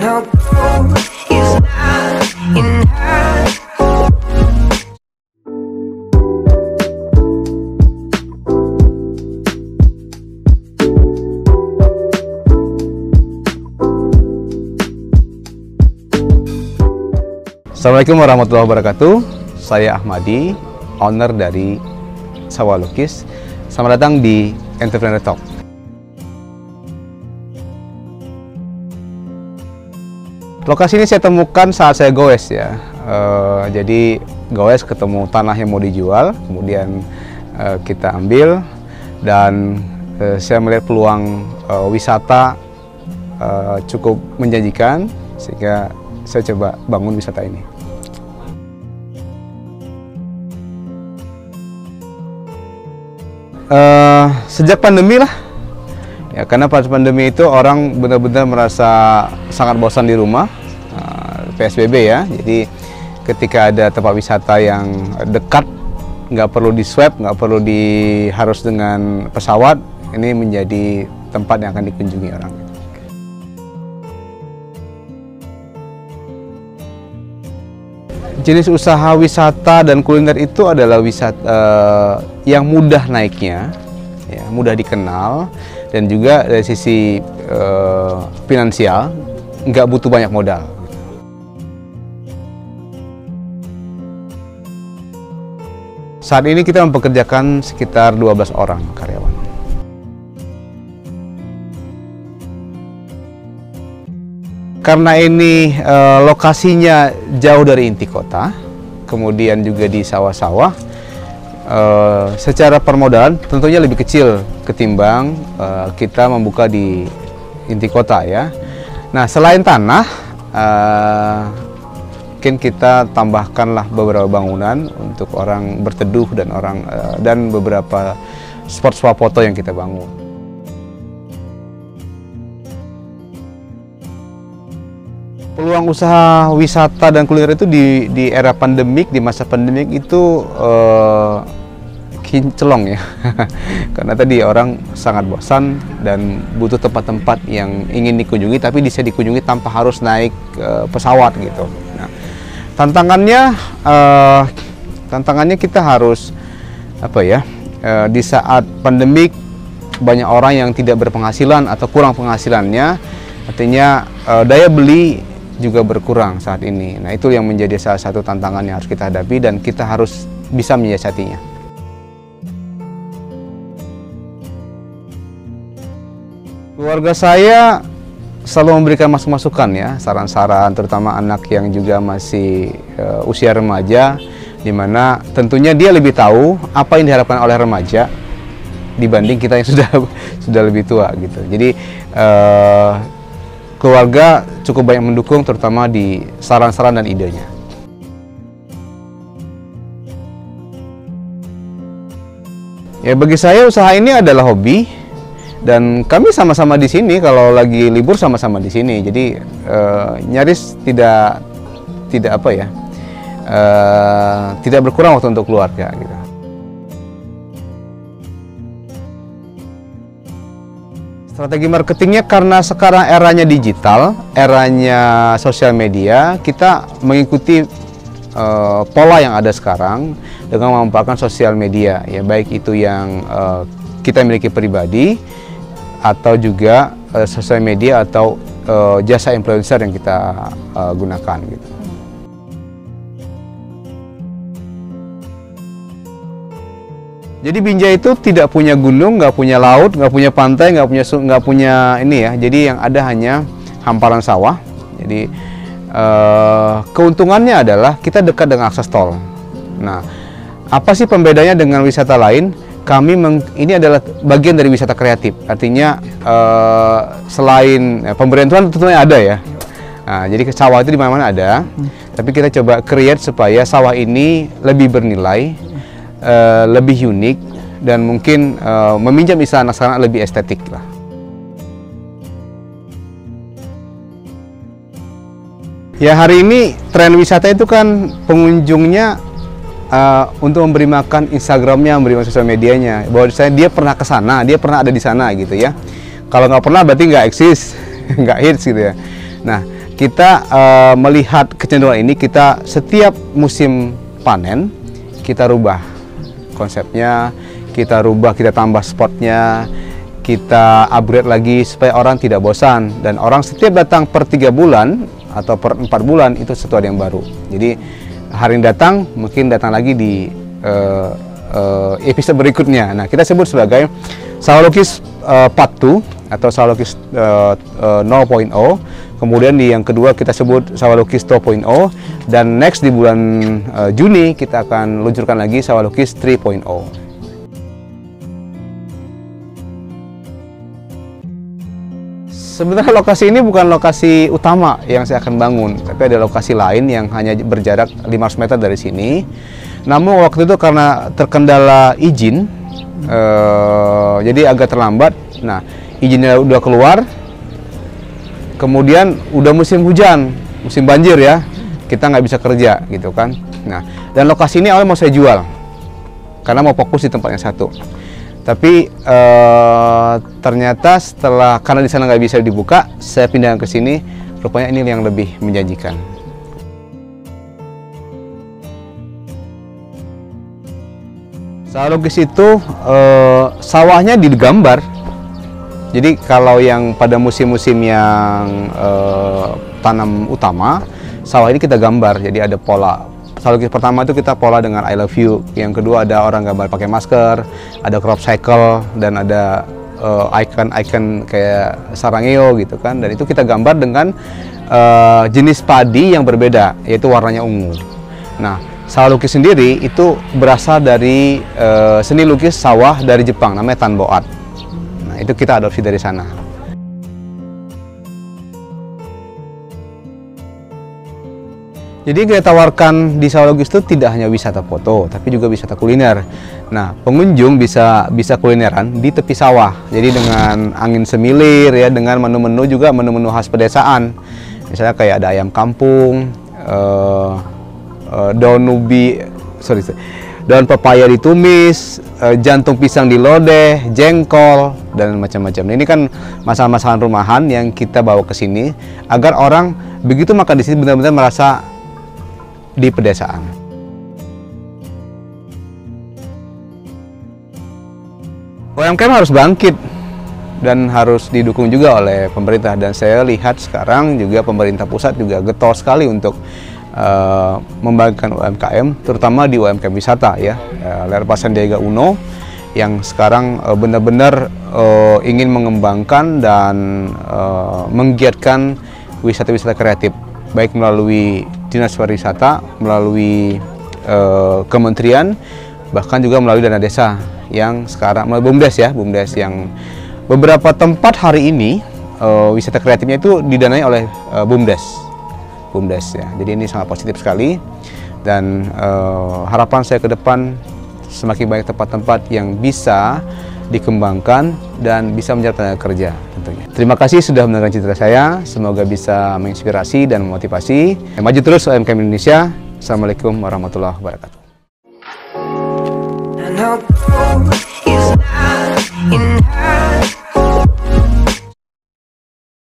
our goal is not enough. Assalamualaikum warahmatullahi wabarakatuh. Saya Ahmadi, owner dari Sawah Lukis. Selamat datang di Entrepreneur Talk. Lokasi ini saya temukan saat saya goes ya. Jadi goes ketemu tanah yang mau dijual, kemudian kita ambil dan saya melihat peluang wisata cukup menjanjikan sehingga saya coba bangun wisata ini. Sejak pandemi lah, ya karena pada pandemi itu orang benar-benar merasa sangat bosan di rumah, PSBB ya. Jadi ketika ada tempat wisata yang dekat, nggak perlu di swab, nggak perlu harus dengan pesawat, ini menjadi tempat yang akan dikunjungi orang. Jenis usaha wisata dan kuliner itu adalah wisata yang mudah naiknya, ya, mudah dikenal, dan juga dari sisi finansial nggak butuh banyak modal. Saat ini kita mempekerjakan sekitar 12 orang karyawan. Karena ini lokasinya jauh dari inti kota, kemudian juga di sawah-sawah, secara permodalan tentunya lebih kecil ketimbang kita membuka di inti kota ya. Nah, selain tanah, mungkin kita tambahkanlah beberapa bangunan untuk orang berteduh dan beberapa spot swafoto yang kita bangun. Peluang usaha wisata dan kuliner itu di era pandemik, di masa pandemik itu kinclong ya. Karena tadi orang sangat bosan dan butuh tempat-tempat yang ingin dikunjungi tapi bisa dikunjungi tanpa harus naik pesawat gitu. Nah, tantangannya kita harus di saat pandemik banyak orang yang tidak berpenghasilan atau kurang penghasilannya, artinya daya beli juga berkurang saat ini. Nah, itu yang menjadi salah satu tantangan yang harus kita hadapi dan kita harus bisa menyiasatinya. Keluarga saya selalu memberikan masukan ya, saran-saran, terutama anak yang juga masih usia remaja, di mana tentunya dia lebih tahu apa yang diharapkan oleh remaja dibanding kita yang sudah lebih tua gitu. Jadi keluarga cukup banyak mendukung, terutama di saran-saran dan idenya. Ya, bagi saya usaha ini adalah hobi dan kami sama-sama di sini. Kalau lagi libur sama-sama di sini. Jadi nyaris tidak berkurang waktu untuk keluarga gitu. Strategi marketingnya karena sekarang eranya digital, eranya sosial media, kita mengikuti pola yang ada sekarang dengan memanfaatkan sosial media, ya baik itu yang kita miliki pribadi atau juga sosial media atau jasa influencer yang kita gunakan gitu. Jadi Binjai itu tidak punya gunung, nggak punya laut, nggak punya pantai, nggak punya ini ya. Jadi yang ada hanya hamparan sawah. Jadi keuntungannya adalah kita dekat dengan akses tol. Nah, apa sih pembedanya dengan wisata lain? Ini adalah bagian dari wisata kreatif. Artinya selain pemberian Tuhan tentunya ada ya. Nah, jadi sawah itu di mana-mana ada. Tapi kita coba create supaya sawah ini lebih bernilai, lebih unik, dan mungkin meminjam istilah anak sekarang lebih estetik lah. Ya, hari ini tren wisata itu kan pengunjungnya untuk memberi makan Instagramnya, memberi makan sosial medianya, bahwa dia pernah ke sana, dia pernah ada di sana gitu ya. Kalau nggak pernah berarti nggak eksis, nggak hits gitu ya. Nah, kita melihat kecenderungan ini, kita setiap musim panen kita rubah konsepnya, kita rubah, kita tambah spotnya, kita upgrade lagi supaya orang tidak bosan, dan orang setiap datang per 3 bulan atau per 4 bulan itu sesuatu yang baru. Jadi hari ini datang, mungkin datang lagi di episode berikutnya. Nah, kita sebut sebagai sawah lukis part 2 atau sawah lukis 0.0. Kemudian di yang kedua kita sebut sawah lukis 2.0, dan next di bulan Juni kita akan luncurkan lagi sawah lukis 3.0. Sebenarnya lokasi ini bukan lokasi utama yang saya akan bangun, tapi ada lokasi lain yang hanya berjarak 500 meter dari sini. Namun waktu itu karena terkendala izin, jadi agak terlambat. Nah, izinnya udah keluar, kemudian udah musim hujan, musim banjir ya, kita nggak bisa kerja gitu kan. Nah, dan lokasi ini awalnya mau saya jual karena mau fokus di tempat yang satu. Tapi ternyata setelah, karena di sana nggak bisa dibuka, saya pindah ke sini. Rupanya ini yang lebih menjanjikan. Sawah lukis itu sawahnya digambar. Jadi kalau yang pada musim-musim yang tanam utama, sawah ini kita gambar. Jadi ada pola. Sawah lukis pertama itu kita pola dengan I love you. Yang kedua ada orang gambar pakai masker, ada crop cycle, dan ada icon-icon kayak sarangeo gitu kan. Dan itu kita gambar dengan jenis padi yang berbeda, yaitu warnanya ungu. Nah, sawah lukis sendiri itu berasal dari seni lukis sawah dari Jepang, namanya Tanbo Art. Nah, itu kita adopsi dari sana. Jadi kita tawarkan di sawah lukis itu tidak hanya wisata foto, tapi juga wisata kuliner. Nah, pengunjung bisa kulineran di tepi sawah. Jadi dengan angin semilir ya, dengan menu-menu juga menu-menu khas pedesaan. Misalnya kayak ada ayam kampung, daun pepaya ditumis, jantung pisang dilodeh, jengkol, dan macam-macam. Ini kan masalah-masalah rumahan yang kita bawa ke sini agar orang begitu makan di sini benar-benar merasa di pedesaan. UMKM harus bangkit dan harus didukung juga oleh pemerintah, dan saya lihat sekarang juga pemerintah pusat juga getol sekali untuk membangkitkan UMKM, terutama di UMKM wisata ya. Lerpas Sandiaga Uno yang sekarang benar-benar ingin mengembangkan dan menggiatkan wisata-wisata kreatif, baik melalui Dinas Pariwisata, melalui kementerian, bahkan juga melalui dana desa yang sekarang melalui BUMDes ya, BUMDes yang beberapa tempat hari ini wisata kreatifnya itu didanai oleh BUMDes ya. Jadi ini sangat positif sekali, dan harapan saya ke depan semakin banyak tempat-tempat yang bisa dikembangkan dan bisa menjadi tenaga kerja tentunya. Terima kasih sudah mendengarkan cerita saya, semoga bisa menginspirasi dan memotivasi. Maju terus UMKM Indonesia. Assalamualaikum warahmatullahi wabarakatuh. And our goal is not in her.